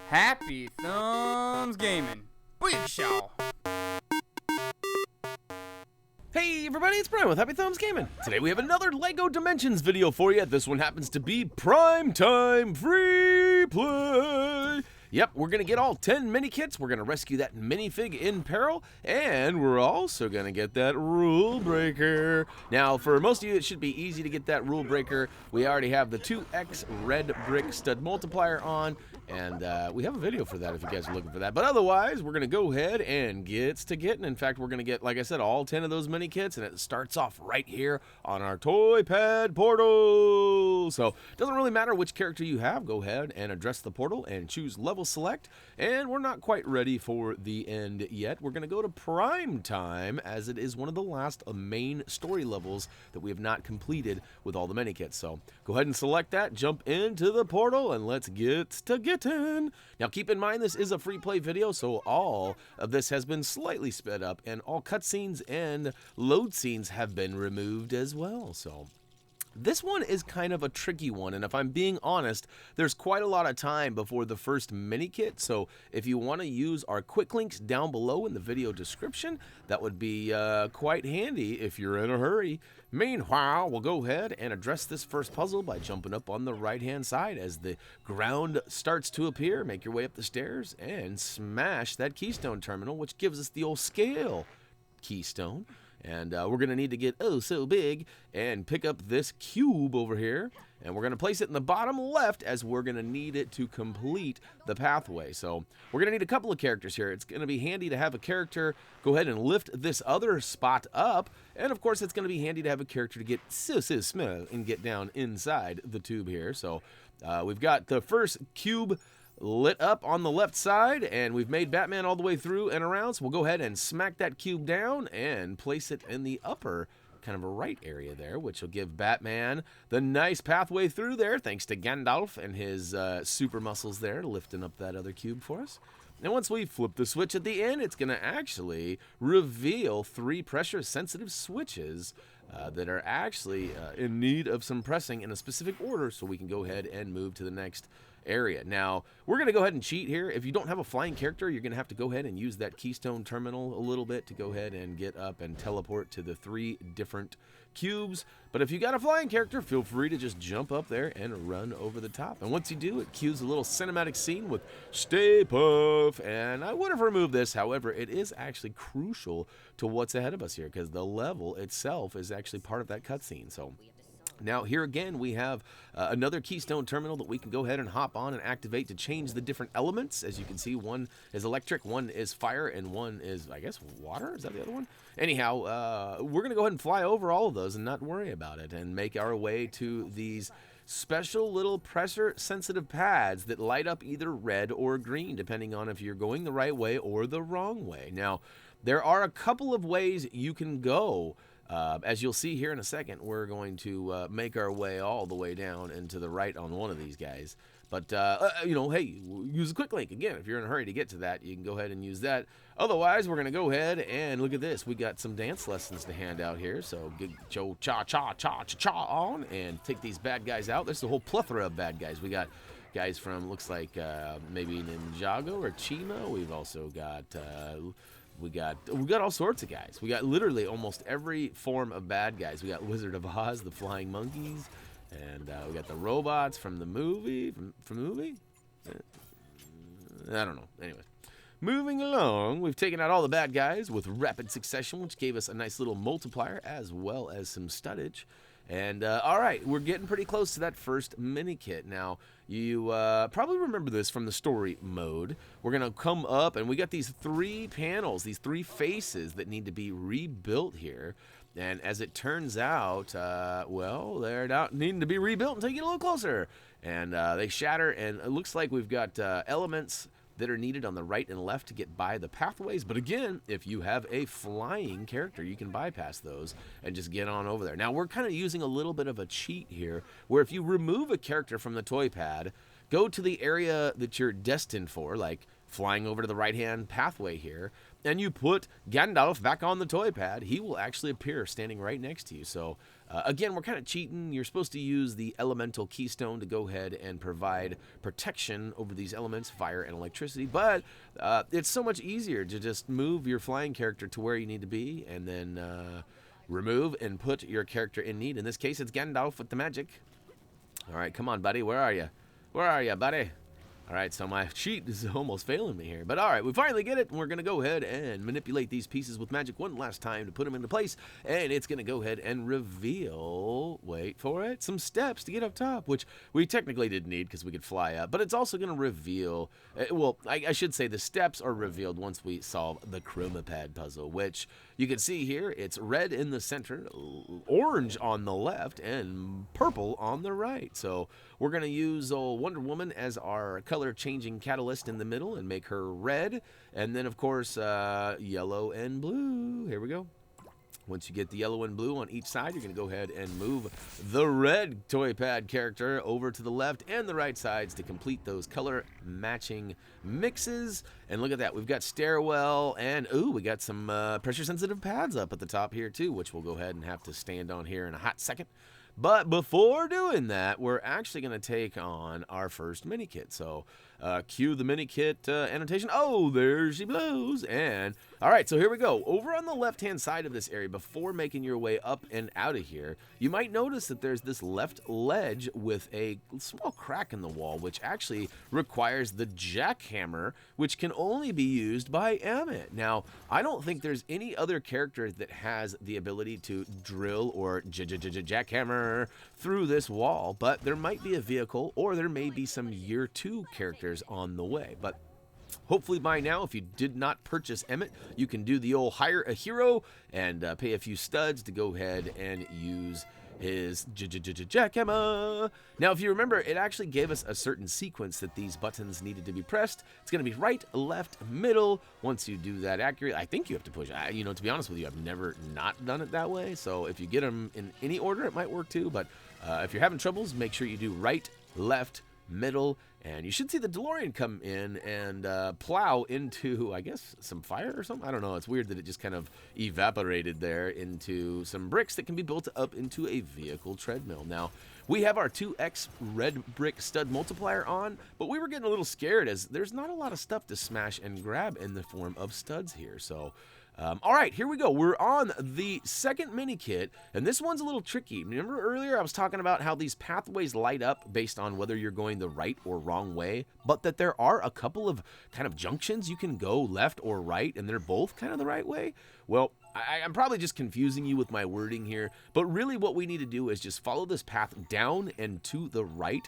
Happy Thumbs Gaming. Booyakashaw. Hey everybody, it's Brian with HappyThumbsGaming. Today we have another LEGO Dimensions video for you. This one happens to be Prime Time Free Play. Yep, we're going to get all 10 Minikits. We're going to rescue that Minifig in Peril. And we're also going to get that Rule Breaker. Now, for most of you, it should be easy to get that Rule Breaker. We already have the 2X red brick stud multiplier on. And we have a video for that if you guys are looking for that. But otherwise, we're going to go ahead and get to getting. In fact, we're going to get, like I said, all 10 of those Minikits. And it starts off right here on our toy pad portal. So, it doesn't really matter which character you have. Go ahead and address the portal and choose level select. And we're not quite ready for the end yet. We're going to go to Prime Time, as it is one of the last main story levels that we have not completed with all the Minikits. So, go ahead and select that. Jump into the portal and let's get to getting. Now keep in mind this is a free play video, so all of this has been slightly sped up and all cutscenes and load scenes have been removed as well. So this one is kind of a tricky one, and if I'm being honest, there's quite a lot of time before the first Minikit, so if you want to use our quick links down below in the video description, that would be quite handy if you're in a hurry. Meanwhile, we'll go ahead and address this first puzzle by jumping up on the right-hand side as the ground starts to appear. Make your way up the stairs and smash that keystone terminal, which gives us the old scale keystone. And we're going to need to get oh so big and pick up this cube over here. And we're going to place it in the bottom left as we're going to need it to complete the pathway. So we're going to need a couple of characters here. It's going to be handy to have a character go ahead and lift this other spot up. And of course, it's going to be handy to have a character to get so small and get down inside the tube here. So we've got the first cube lit up on the left side, and we've made Batman all the way through and around, so we'll go ahead and smack that cube down and place it in the upper kind of a right area there, which will give Batman the nice pathway through there, thanks to Gandalf and his super muscles there lifting up that other cube for us. And once we flip the switch at the end, it's going to actually reveal 3 pressure-sensitive switches that are actually in need of some pressing in a specific order, so we can go ahead and move to the next area. Now, we're going to go ahead and cheat here. If you don't have a flying character, you're going to have to go ahead and use that keystone terminal a little bit to go ahead and get up and teleport to the 3 different cubes. But if you got a flying character, feel free to just jump up there and run over the top. And once you do, it cues a little cinematic scene with Stay Puft. And I would have removed this. However, it is actually crucial to what's ahead of us here because the level itself is actually part of that cutscene. So now, here again, we have another keystone terminal that we can go ahead and hop on and activate to change the different elements. As you can see, one is electric, one is fire, and one is, I guess, water? Is that the other one? Anyhow, we're going to go ahead and fly over all of those and not worry about it and make our way to these special little pressure-sensitive pads that light up either red or green, depending on if you're going the right way or the wrong way. Now, there are a couple of ways you can go. As you'll see here in a second, we're going to make our way all the way down and to the right on one of these guys. But, you know, hey, use a quick link. Again, if you're in a hurry to get to that, you can go ahead and use that. Otherwise, we're going to go ahead and look at this. We got some dance lessons to hand out here. So get your cha-cha-cha-cha-cha on and take these bad guys out. There's a whole plethora of bad guys. We got guys from, looks like maybe Ninjago or Chima. We've also got We got all sorts of guys. We got literally almost every form of bad guys. We got Wizard of Oz, the flying monkeys, and we got the robots from the movie. From the movie? I don't know. Anyways, moving along, we've taken out all the bad guys with rapid succession, which gave us a nice little multiplier as well as some studdage. And, all right, we're getting pretty close to that first Minikit. Now, you probably remember this from the story mode. We're going to come up, and we got these 3 panels, these 3 faces that need to be rebuilt here. And as it turns out, well, they're not needing to be rebuilt until you get a little closer. And they shatter, and it looks like we've got elements that are needed on the right and left to get by the pathways. But again, if you have a flying character, you can bypass those and just get on over there. Now, we're kind of using a little bit of a cheat here, where if you remove a character from the toy pad, go to the area that you're destined for, like flying over to the right-hand pathway here, and you put Gandalf back on the toy pad, he will actually appear standing right next to you. So again, we're kind of cheating. You're supposed to use the elemental keystone to go ahead and provide protection over these elements, fire and electricity, but it's so much easier to just move your flying character to where you need to be, and then remove and put your character in need. In this case, it's Gandalf with the magic. All right, come on, buddy. Where are you? Where are you, buddy? All right, so my sheet is almost failing me here. But all right, we finally get it, and we're going to go ahead and manipulate these pieces with magic one last time to put them into place. And it's going to go ahead and reveal, wait for it, some steps to get up top, which we technically didn't need because we could fly up. But it's also going to reveal, well, I should say the steps are revealed once we solve the chroma pad puzzle, which you can see here. It's red in the center, orange on the left, and purple on the right. So we're going to use Wonder Woman as our color changing catalyst in the middle and make her red. And then, of course, yellow and blue. Here we go. Once you get the yellow and blue on each side, you're going to go ahead and move the red toy pad character over to the left and the right sides to complete those color matching mixes. And look at that. We've got stairwell and, ooh, we got some pressure sensitive pads up at the top here too, which we'll go ahead and have to stand on here in a hot second. But before doing that, we're actually going to take on our first mini kit. So cue the mini kit annotation. Oh, there she blows. And all right, so here we go. Over on the left-hand side of this area, before making your way up and out of here, you might notice that there's this left ledge with a small crack in the wall, which actually requires the jackhammer, which can only be used by Emmet. Now, I don't think there's any other character that has the ability to drill or jackhammer through this wall, but there might be a vehicle, or there may be some year 2 characters on the way. But hopefully by now, if you did not purchase Emmet, you can do the old hire a hero and pay a few studs to go ahead and use his jackhammer. Now, if you remember, it actually gave us a certain sequence that these buttons needed to be pressed. It's going to be right, left, middle. Once you do that accurate, I think you have to push. You know, to be honest with you, I've never not done it that way. So if you get them in any order, it might work too. But if you're having troubles, make sure you do right, left, middle, and you should see the DeLorean come in and plow into, I guess, some fire or something. I don't know. It's weird that it just kind of evaporated there into some bricks that can be built up into a vehicle treadmill. Now, we have our 2x red brick stud multiplier on, but we were getting a little scared as there's not a lot of stuff to smash and grab in the form of studs here. So all right, here we go. We're on the second mini kit, and this one's a little tricky. Remember earlier I was talking about how these pathways light up based on whether you're going the right or wrong way, but that there are a couple of kind of junctions you can go left or right, and they're both kind of the right way? Well, I'm probably just confusing you with my wording here, but really what we need to do is just follow this path down and to the right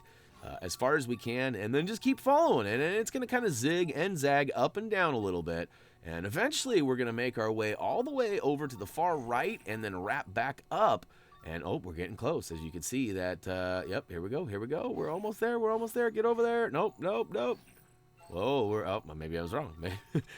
as far as we can, and then just keep following it, and it's going to kind of zig and zag up and down a little bit. And eventually, we're going to make our way all the way over to the far right and then wrap back up. And, oh, we're getting close. As you can see that, yep, here we go, here we go. We're almost there, we're almost there. Get over there. Nope, nope, nope. Whoa, oh, maybe I was wrong.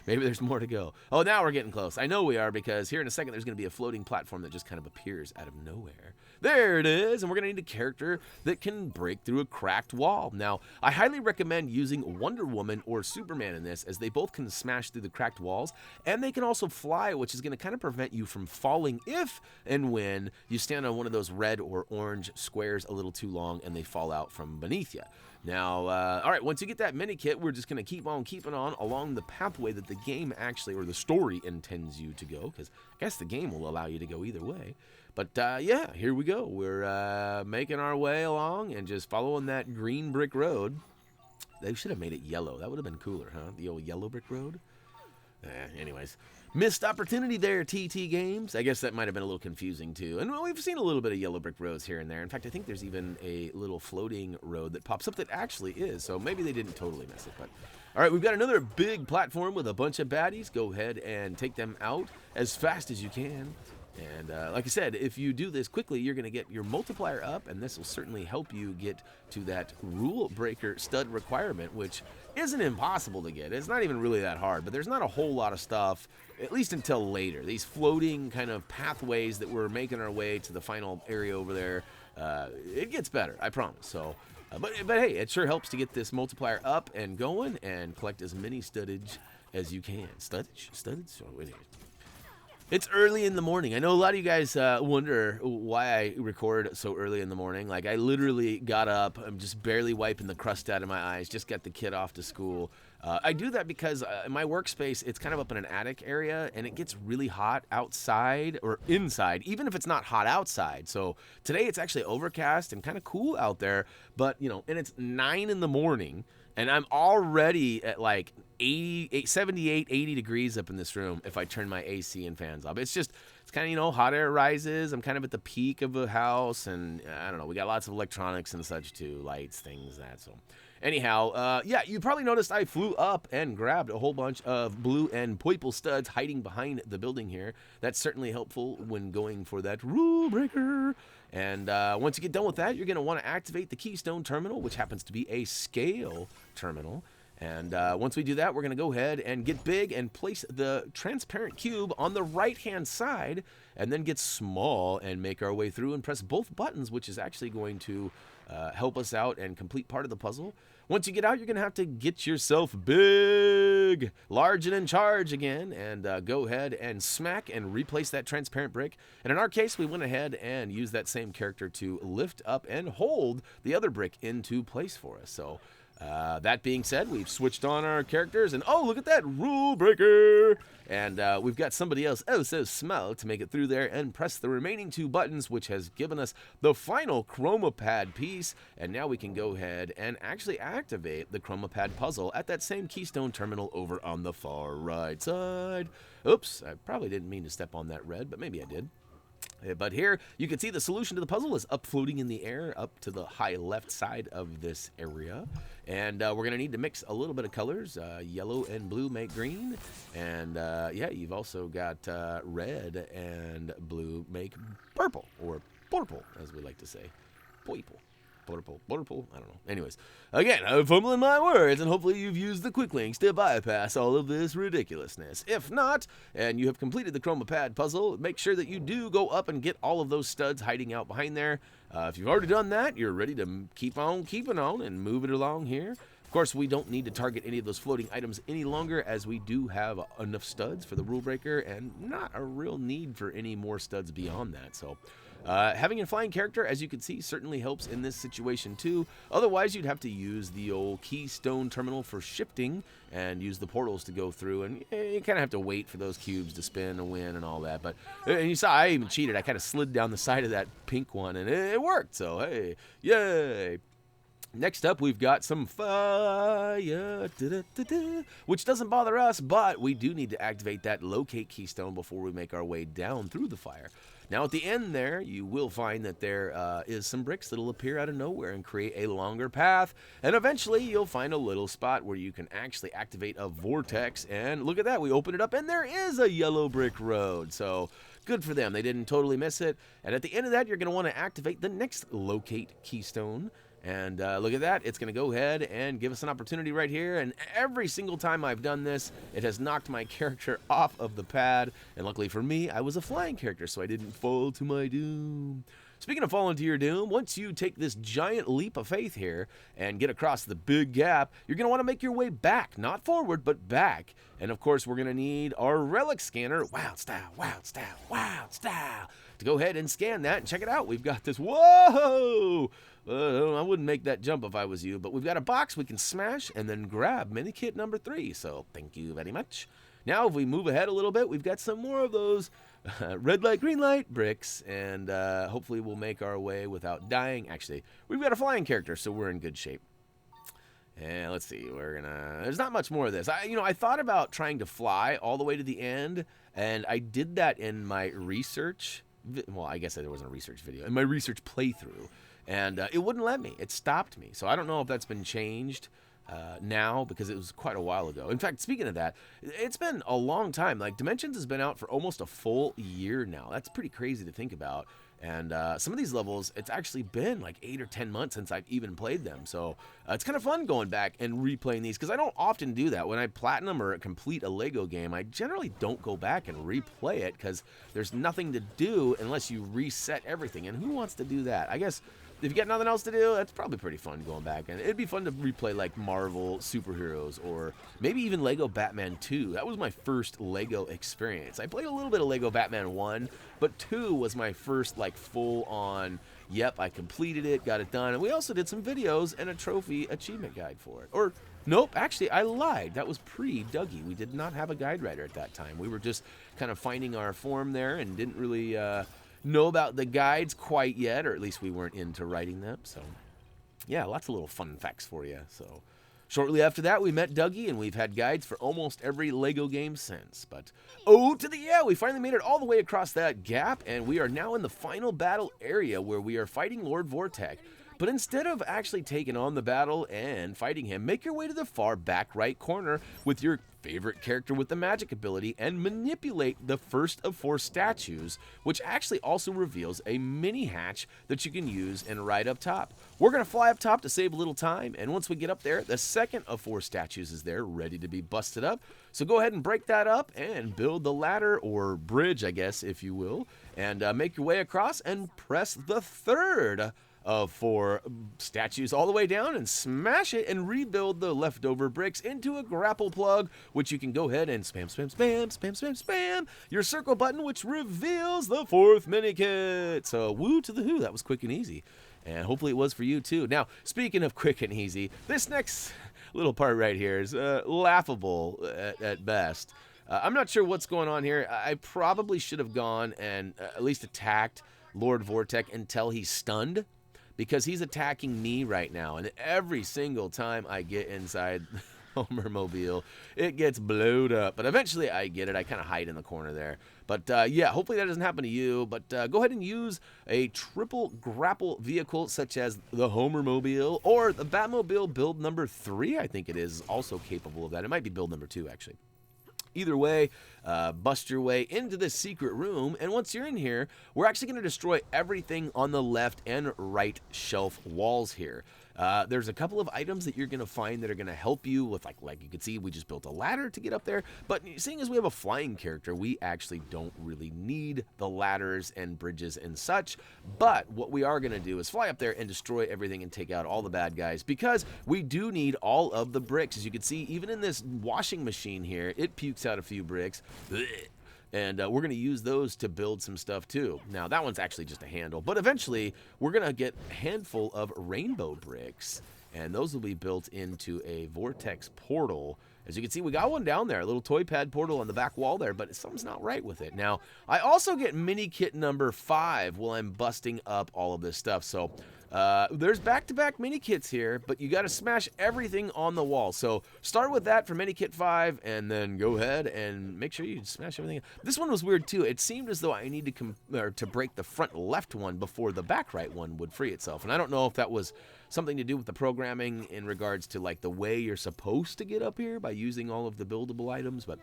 Maybe there's more to go. Oh, now we're getting close. I know we are, because here in a second, there's going to be a floating platform that just kind of appears out of nowhere. There it is, and we're going to need a character that can break through a cracked wall. Now, I highly recommend using Wonder Woman or Superman in this, as they both can smash through the cracked walls, and they can also fly, which is going to kind of prevent you from falling if and when you stand on one of those red or orange squares a little too long and they fall out from beneath you. Now, all right, once you get that mini kit, we're just going to keep on keeping on along the pathway that the game actually, or the story, intends you to go, because I guess the game will allow you to go either way. But yeah, here we go. We're making our way along and just following that green brick road. They should have made it yellow. That would have been cooler, huh? The old yellow brick road. Anyways, missed opportunity there, TT Games. I guess that might have been a little confusing too. And we've seen a little bit of yellow brick roads here and there. In fact, I think there's even a little floating road that pops up that actually is. So maybe they didn't totally miss it. But all right, we've got another big platform with a bunch of baddies. Go ahead and take them out as fast as you can. And like I said, if you do this quickly, you're going to get your multiplier up, and this will certainly help you get to that rule breaker stud requirement, which isn't impossible to get. It's not even really that hard, but there's not a whole lot of stuff, at least until later. These floating kind of pathways that we're making our way to the final area over there, it gets better, I promise. So, but hey, it sure helps to get this multiplier up and going and collect as many studdage as you can. Studded? So anyways. It's early in the morning. I know a lot of you guys wonder why I record so early in the morning. Like, I literally got up. I'm just barely wiping the crust out of my eyes. Just got the kid off to school. I do that because in my workspace, it's kind of up in an attic area, and it gets really hot outside or inside, even if it's not hot outside. So today it's actually overcast and kind of cool out there. But, you know, and it's 9 in the morning. And I'm already at like 78, 80 degrees up in this room if I turn my AC and fans off. It's kind of, you know, hot air rises. I'm kind of at the peak of the house. And I don't know, we got lots of electronics and such too, lights, things, that. So anyhow, yeah, you probably noticed I flew up and grabbed a whole bunch of blue and purple studs hiding behind the building here. That's certainly helpful when going for that rule breaker. And once you get done with that, you're going to want to activate the Keystone Terminal, which happens to be a scale terminal. And once we do that, we're going to go ahead and get big and place the transparent cube on the right-hand side, and then get small and make our way through and press both buttons, which is actually going to help us out and complete part of the puzzle. Once you get out, you're going to have to get yourself big, large, and in charge again, and go ahead and smack and replace that transparent brick. And in our case, we went ahead and used that same character to lift up and hold the other brick into place for us. So that being said, we've switched on our characters, and oh, look at that rule breaker! And we've got somebody else, oh so small, to make it through there and press the remaining 2 buttons, which has given us the final chroma pad piece. And now we can go ahead and actually activate the chroma pad puzzle at that same Keystone Terminal over on the far right side. Oops, I probably didn't mean to step on that red, but maybe I did. But here, you can see the solution to the puzzle is up floating in the air up to the high left side of this area. And we're going to need to mix a little bit of colors. Yellow and blue make green. And yeah, you've also got red and blue make purple, or purple, as we like to say. Purple. Purple, I don't know. Anyways, again, I'm fumbling my words, and hopefully you've used the quick links to bypass all of this ridiculousness. If not, and you have completed the chroma pad puzzle, make sure that you do go up and get all of those studs hiding out behind there. If you've already done that, you're ready to keep on keeping on and move it along here. Of course, we don't need to target any of those floating items any longer, as we do have enough studs for the rule breaker and not a real need for any more studs beyond that. So having a flying character, as you can see, certainly helps in this situation too. Otherwise, you'd have to use the old Keystone Terminal for shifting and use the portals to go through, and you kind of have to wait for those cubes to spin and win and all that. But and you saw I even cheated. I kind of slid down the side of that pink one, and it worked. So hey, yay! Next up, we've got some fire, which doesn't bother us, but we do need to activate that locate keystone before we make our way down through the fire. Now, at the end there, you will find that there is some bricks that will appear out of nowhere and create a longer path, and eventually you'll find a little spot where you can actually activate a vortex, and look at that, we open it up, and there is a yellow brick road. So good for them, they didn't totally miss it. And at the end of that, you're going to want to activate the next locate keystone. And look at that, it's going to go ahead and give us an opportunity right here. And every single time I've done this, it has knocked my character off of the pad. And luckily for me, I was a flying character, so I didn't fall to my doom. Speaking of falling to your doom, once you take this giant leap of faith here and get across the big gap, you're going to want to make your way back. Not forward, but back. And of course, we're going to need our Relic scanner, Wildstyle, Wildstyle, Wildstyle, to go ahead and scan that and check it out. We've got this, whoa! I wouldn't make that jump if I was you, but we've got a box we can smash and then grab Minikit number 3, so thank you very much. Now, if we move ahead a little bit, we've got some more of those red light, green light bricks, and hopefully we'll make our way without dying. Actually, we've got a flying character, so we're in good shape. And let's see, there's not much more of this. I thought about trying to fly all the way to the end, and I did that in my research. Well, I guess there wasn't a research video. In my research playthrough. And it wouldn't let me. It stopped me. So I don't know if that's been changed now, because it was quite a while ago. In fact, speaking of that, it's been a long time. Like, Dimensions has been out for almost a full year now. That's pretty crazy to think about. And some of these levels, it's actually been like 8 or 10 months since I've even played them. So it's kind of fun going back and replaying these, because I don't often do that. When I platinum or complete a Lego game, I generally don't go back and replay it, because there's nothing to do unless you reset everything. And who wants to do that? I guess if you got nothing else to do, that's probably pretty fun going back. And it'd be fun to replay like Marvel superheroes or maybe even Lego Batman 2. That was my first Lego experience. I played a little bit of Lego Batman 1, but 2 was my first like full on, yep, I completed it, got it done. And we also did some videos and a trophy achievement guide for it. Or nope, actually I lied. That was pre-Dougie. We did not have a guide writer at that time. We were just kind of finding our form there and didn't really know about the guides quite yet, or at least we weren't into writing them. So yeah, lots of little fun facts for you. So shortly after that, we met Dougie, and we've had guides for almost every Lego game since. But oh, to the yeah, we finally made it all the way across that gap, and we are now in the final battle area where we are fighting Lord Vortek. But instead of actually taking on the battle and fighting him, make your way to the far back right corner with your favorite character with the magic ability and manipulate the first of 4 statues, which actually also reveals a mini hatch that you can use and ride up top. We're going to fly up top to save a little time, and once we get up there, the second of 4 statues is there ready to be busted up. So go ahead and break that up and build the ladder, or bridge, I guess, if you will, and make your way across and press the third of 4 statues all the way down and smash it and rebuild the leftover bricks into a grapple plug, which you can go ahead and spam, spam, spam, spam, spam, spam your circle button, which reveals the 4th Minikit. So woo to the who, that was quick and easy. And hopefully it was for you too. Now, speaking of quick and easy, this next little part right here is laughable at best. I'm not sure what's going on here. I probably should have gone and at least attacked Lord Vortek until he's stunned, because he's attacking me right now, and every single time I get inside Homer Mobile, it gets blowed up. But eventually I get it. I kind of hide in the corner there. But yeah, hopefully that doesn't happen to you. But go ahead and use a triple grapple vehicle such as the Homer Mobile or the Batmobile build number 3, I think it is also capable of that. It might be build number 2, actually. Either way, bust your way into this secret room, and once you're in here, we're actually going to destroy everything on the left and right shelf walls here. There's a couple of items that you're going to find that are going to help you with, like you can see, we just built a ladder to get up there, but seeing as we have a flying character, we actually don't really need the ladders and bridges and such. But what we are going to do is fly up there and destroy everything and take out all the bad guys, because we do need all of the bricks. As you can see, even in this washing machine here, it pukes out a few bricks. And we're going to use those to build some stuff too. Now, that one's actually just a handle, but eventually we're going to get a handful of rainbow bricks, and those will be built into a vortex portal. As you can see, we got one down there, a little toy pad portal on the back wall there, but something's not right with it. Now, I also get Minikit number 5 while I'm busting up all of this stuff. So there's back-to-back Minikits here, but you got to smash everything on the wall. So start with that for Minikit 5, and then go ahead and make sure you smash everything. This one was weird too. It seemed as though I need to break the front left one before the back right one would free itself. And I don't know if that was something to do with the programming in regards to like the way you're supposed to get up here by using all of the buildable items, but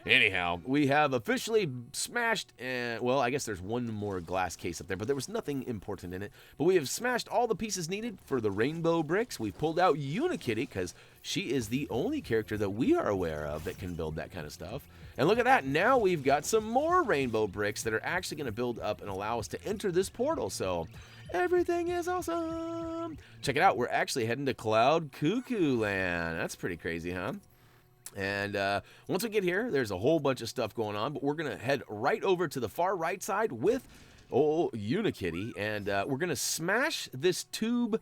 anyhow, we have officially smashed, and well, I guess there's one more glass case up there, but there was nothing important in it. But we have smashed all the pieces needed for the rainbow bricks. We've pulled out Unikitty, because she is the only character that we are aware of that can build that kind of stuff. And look at that, now we've got some more rainbow bricks that are actually going to build up and allow us to enter this portal. So everything is awesome. Check it out, we're actually heading to Cloud Cuckoo Land. That's pretty crazy, huh? And once we get here, there's a whole bunch of stuff going on, but we're going to head right over to the far right side with Unikitty, and we're going to smash this tube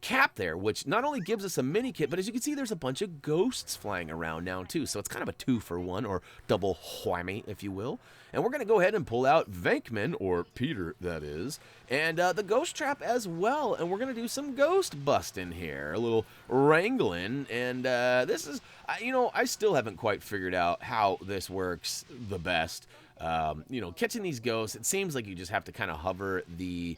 cap there, which not only gives us a mini kit, but as you can see, there's a bunch of ghosts flying around now too, so it's kind of a 2-for-1, or double whammy, if you will. And we're going to go ahead and pull out Venkman, or Peter, that is, and the ghost trap as well, and we're going to do some ghost busting here, a little wrangling, and this is, you know, I still haven't quite figured out how this works the best. You know, catching these ghosts, it seems like you just have to kind of hover the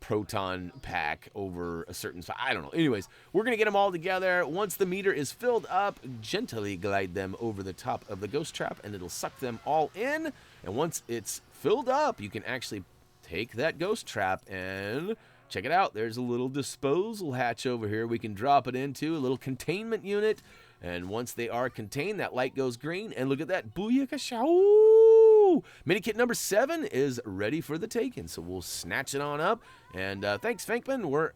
proton pack over a certain spot. I don't know. Anyways, we're going to get them all together. Once the meter is filled up, gently glide them over the top of the ghost trap, and it'll suck them all in. And once it's filled up, you can actually take that ghost trap and check it out. There's a little disposal hatch over here we can drop it into, a little containment unit. And once they are contained, that light goes green. And look at that. Booyakasha. Woo! Minikit number 7 is ready for the taking, so we'll snatch it on up. And thanks, Venkman. We're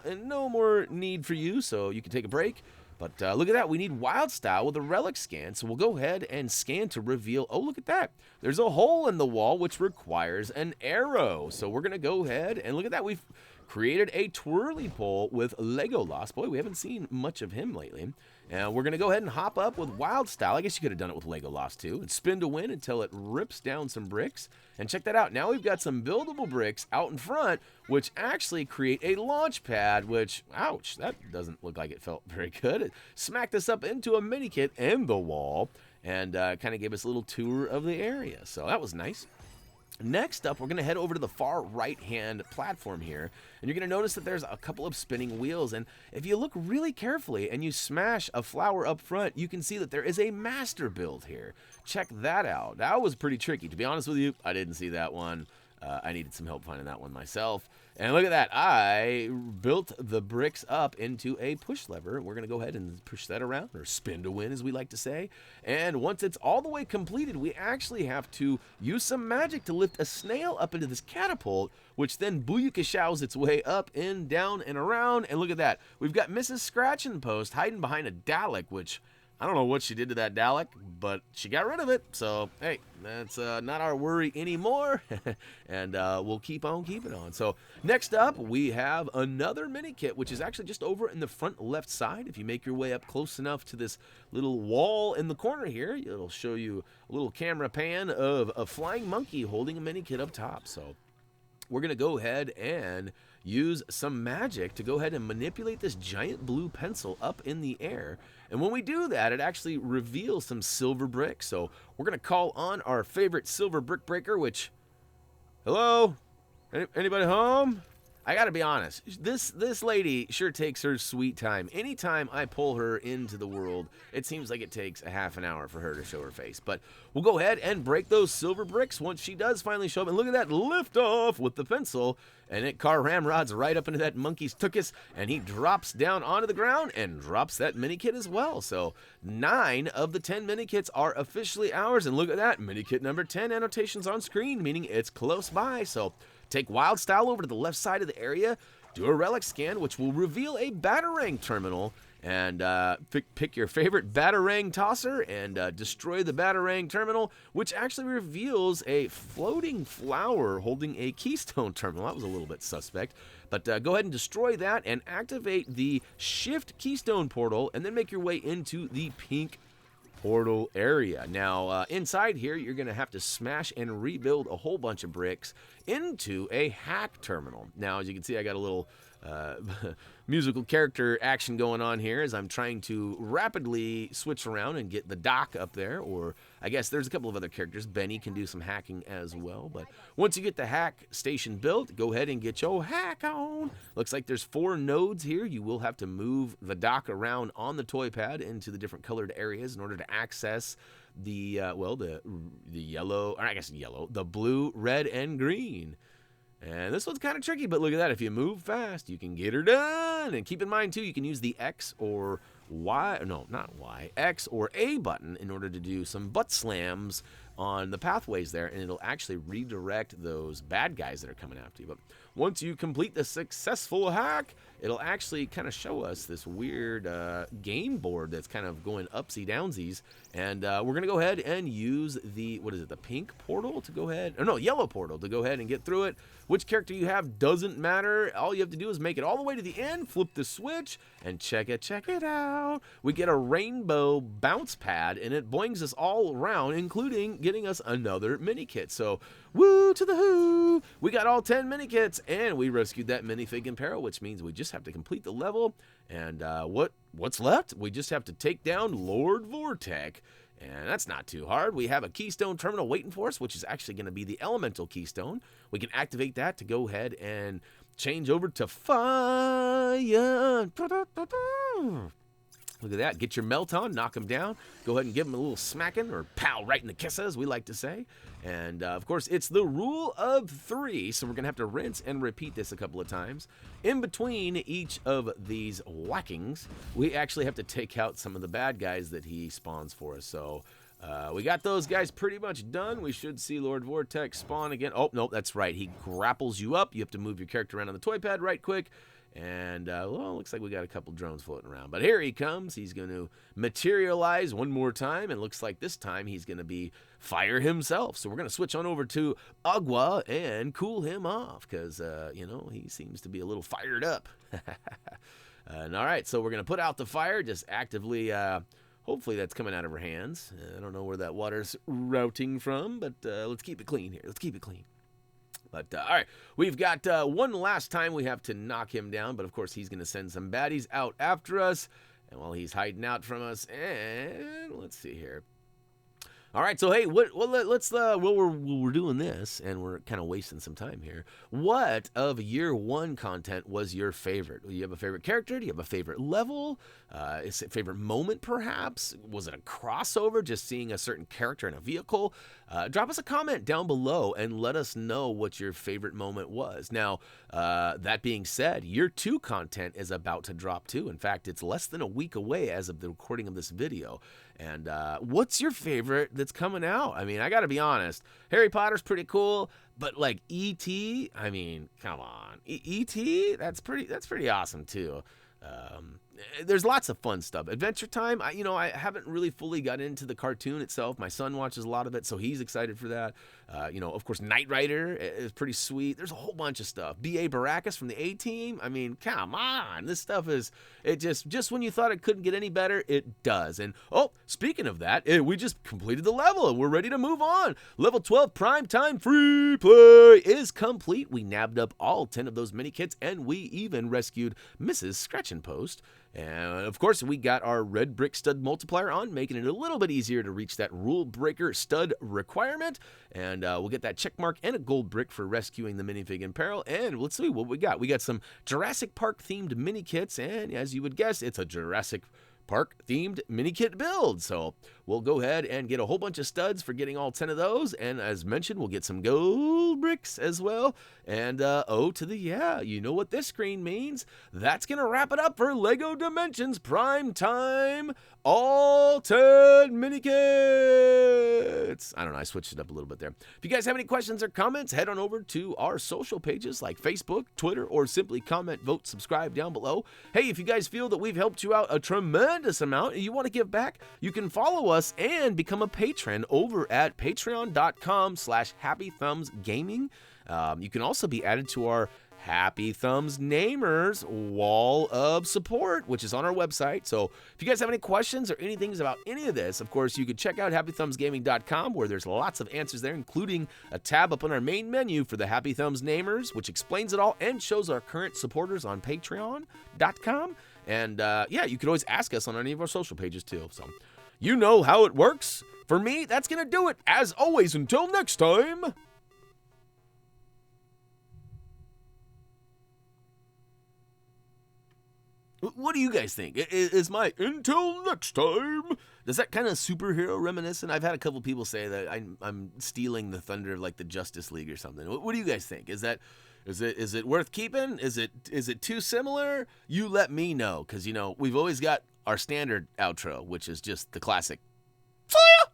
in no more need for you, so you can take a break. But look at that. We need Wildstyle with a Relic scan, so we'll go ahead and scan to reveal. Oh, look at that. There's a hole in the wall, which requires an arrow. So we're going to go ahead and look at that. We've created a twirly pole with Legolas. Boy, we haven't seen much of him lately. And we're going to go ahead and hop up with Wildstyle. I guess you could have done it with Legolas too. And spin to win until it rips down some bricks. And check that out. Now we've got some buildable bricks out in front, which actually create a launch pad, which, ouch, that doesn't look like it felt very good. It smacked us up into a Minikit and the wall and kind of gave us a little tour of the area. So that was nice. Next up, we're going to head over to the far right-hand platform here, and you're going to notice that there's a couple of spinning wheels, and if you look really carefully and you smash a flower up front, you can see that there is a Masterbuild here. Check that out. That was pretty tricky. To be honest with you, I didn't see that one. I needed some help finding that one myself. And look at that. I built the bricks up into a push lever. We're going to go ahead and push that around, or spin to win, as we like to say. And once it's all the way completed, we actually have to use some magic to lift a snail up into this catapult, which then booyakashows its way up and down and around. And look at that. We've got Mrs. Scratchen Post hiding behind a Dalek, which I don't know what she did to that Dalek, but she got rid of it. So, hey, that's not our worry anymore. And we'll keep on keeping on. So, next up, we have another Minikit, which is actually just over in the front left side. If you make your way up close enough to this little wall in the corner here, it'll show you a little camera pan of a flying monkey holding a Minikit up top. So, we're going to go ahead and use some magic to go ahead and manipulate this giant blue pencil up in the air. And when we do that, it actually reveals some silver bricks. So we're going to call on our favorite silver brick breaker, which, hello? Anybody home? I got to be honest, this lady sure takes her sweet time. Anytime I pull her into the world, it seems like it takes a half an hour for her to show her face. But we'll go ahead and break those silver bricks once she does finally show up. And look at that lift off with the pencil. And it car ramrods right up into that monkey's tuchus, and he drops down onto the ground and drops that Minikit as well. So 9 of the 10 Minikits are officially ours. And look at that, Minikit number 10 annotations on screen, meaning it's close by. So take Wildstyle over to the left side of the area, do a Relic scan, which will reveal a Batarang terminal, and pick your favorite Batarang tosser and destroy the Batarang terminal, which actually reveals a floating flower holding a keystone terminal. That was a little bit suspect, but go ahead and destroy that and activate the shift keystone portal, and then make your way into the pink portal area. Now, inside here, you're going to have to smash and rebuild a whole bunch of bricks into a hack terminal. Now, as you can see, I got a little musical character action going on here as I'm trying to rapidly switch around and get the dock up there, or I guess there's a couple of other characters. Benny can do some hacking as well, but once you get the hack station built, go ahead and get your hack on. Looks like there's 4 nodes here. You will have to move the dock around on the toy pad into the different colored areas in order to access the, the yellow, or I guess yellow, the blue, red, and green. And this one's kind of tricky, but look at that. If you move fast, you can get her done. And keep in mind, too, you can use the X or Y, no, not Y, X or A button in order to do some butt slams on the pathways there, and it'll actually redirect those bad guys that are coming after you. But once you complete the successful hack, it'll actually kind of show us this weird game board that's kind of going upsy-downsies, and we're going to go ahead and use the, the pink portal to go ahead, or no, yellow portal to go ahead and get through it. Which character you have doesn't matter. All you have to do is make it all the way to the end, flip the switch, and check it out. We get a rainbow bounce pad, and it boings us all around, including getting us another Minikit. So, woo to the who! We got all 10 Minikits, and we rescued that Minifig in Peril, which means we just have to complete the level. And what's left? We just have to take down Lord Vortek. And that's not too hard. We have a keystone terminal waiting for us, which is actually going to be the elemental keystone. We can activate that to go ahead and change over to fire. Look at that. Get your melt on, knock him down. Go ahead and give him a little smacking, or pow, right in the kiss, as we like to say. And, of course, it's the rule of 3, so we're going to have to rinse and repeat this a couple of times. In between each of these whackings, we actually have to take out some of the bad guys that he spawns for us. So, We got those guys pretty much done. We should see Lord Vortex spawn again. Oh, no, that's right. He grapples you up. You have to move your character around on the toy pad right quick. And, well, looks like we got a couple drones floating around. But here he comes. He's going to materialize one more time. And looks like this time he's going to be fire himself. So we're going to switch on over to Agua and cool him off. Because, you know, he seems to be a little fired up. And, all right, so we're going to put out the fire. Just actively, hopefully that's coming out of her hands. I don't know where that water's routing from. But let's keep it clean here. Let's keep it clean. But, all right, we've got one last time we have to knock him down. But, of course, he's going to send some baddies out after us. And while he's hiding out from us, and let's see here. All right, so, hey, while we're doing this, and we're kind of wasting some time here, what of year one content was your favorite? Do you have a favorite character? Do you have a favorite level? Is it a favorite moment, perhaps? Was it a crossover, just seeing a certain character in a vehicle? Drop us a comment down below and let us know what your favorite moment was. Now, that being said, year two content is about to drop too. In fact, it's less than a week away as of the recording of this video. And what's your favorite that's coming out? I mean, I got to be honest. Harry Potter's pretty cool, but like E.T., I mean, come on. E.T., that's pretty awesome too. There's lots of fun stuff. Adventure Time, I haven't really fully got into the cartoon itself. My son watches a lot of it, so he's excited for that. Of course, Knight Rider is pretty sweet. There's a whole bunch of stuff. B.A. Baracus from the A-Team. I mean, come on. This stuff is, it just when you thought it couldn't get any better, it does. And, oh, speaking of that, we just completed the level, and we're ready to move on. Level 12 Primetime Free Play is complete. We nabbed up all 10 of those Minikits, and we even rescued Mrs. Scratchen Post. And, of course, we got our red brick stud multiplier on, making it a little bit easier to reach that rule breaker stud requirement. And we'll get that check mark and a gold brick for rescuing the minifig in Peril. And let's see what we got. We got some Jurassic Park-themed Minikits, and as you would guess, it's a Jurassic Park-themed Minikit build. So we'll go ahead and get a whole bunch of studs for getting all 10 of those. And as mentioned, we'll get some gold bricks as well. And, oh, to the, yeah, you know what this screen means. That's going to wrap it up for LEGO Dimensions Prime Time All 10 Minikits. I don't know, I switched it up a little bit there. If you guys have any questions or comments, head on over to our social pages like Facebook, Twitter, or simply comment, vote, subscribe down below. Hey, if you guys feel that we've helped you out a tremendous amount and you want to give back, you can follow us and become a patron over at patreon.com/HappyThumbsGaming. You can also be added to our Happy Thumbs Namers wall of support, which is on our website. So if you guys have any questions or anything about any of this, of course, you could check out HappyThumbsGaming.com, where there's lots of answers there, including a tab up on our main menu for the Happy Thumbs Namers, which explains it all and shows our current supporters on Patreon.com. And yeah, you could always ask us on any of our social pages too. So you know how it works. For me, that's going to do it. As always, until next time. What do you guys think? Is my until next time? Does that kind of superhero reminiscent? I've had a couple people say that I'm stealing the thunder of like the Justice League or something. What do you guys think? Is it worth keeping? Is it too similar? You let me know, because we've always got our standard outro, which is just the classic. See ya!